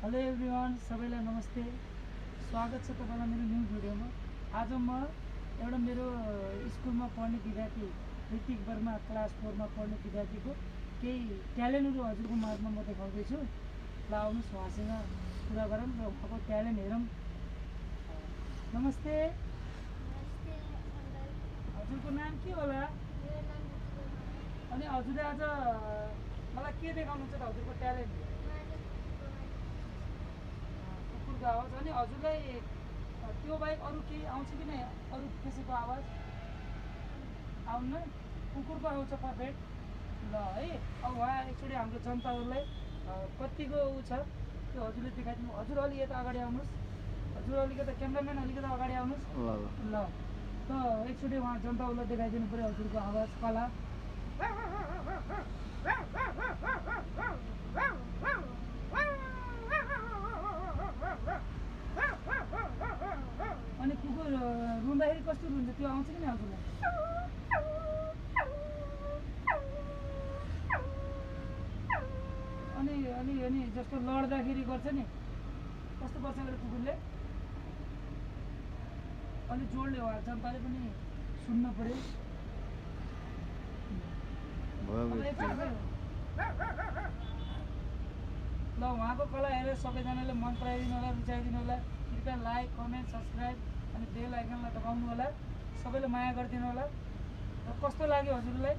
Hello everyone, सबैलाई नमस्ते। स्वागत छ तपाईँलाई मेरो न्यू भिडियोमा। आज म एउटा मेरो स्कुलमा पढ्ने विद्यार्थी ऋतिक वर्मा क्लास 4 मा पढ्ने विद्यार्थीको केही ट्यालेन्टहरू हजुरको माझमा म देखाउँदैछु। ल आउनुहोस् उहाँसँग कुरा गरौँ र उहाँको ट्यालेन्ट हेरौँ। नमस्ते। हजुरको नाम के होला? अनि हजुरले आज मलाई के देखाउनुहुन्छ त हजुरको ट्यालेन्ट? कुकुरको आवाज। अनि हजुरलाई त्यो बाहेक अरू केही आउँछ कि नै? अरू कसैको आवाज आउन्न? कुकुरको आउँछ पर्फेक्ट। ल है, अब उहाँ एकचोटि हाम्रो जनताहरूलाई कतिको ऊ छ त्यो हजुरले देखाइदिनु। हजुर अलि यता अगाडि आउनुहोस्। हजुर अलिकति क्यामेराम्यान अलिकति अगाडि आउनुहोस्। ल त एकचोटि उहाँ जनताहरूलाई देखाइदिनु पऱ्यो हजुरको आवाज कला। अनि कुकुर रुँदाखेरि कस्तो रुन्छ त्यो आउँछ कि नै हजुरलाई? अनि अनि अनि जस्तो लड्दाखेरि गर्छ नि कस्तो गर्छ भने कुकुरले अलिक जोडले हो, जनताले पनि सुन्न पर्यो। ल उहाँको कला हेरेर सबैजनाले मन पराइदिनु होला, रुचाइदिनु होला। कृपया लाइक, कमेन्ट, सब्सक्राइब अनि बेल आइकनलाई दबाउनु होला। सबैले माया गरिदिनु होला र कस्तो लाग्यो हजुरलाई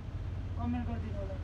कमेन्ट गरिदिनु होला।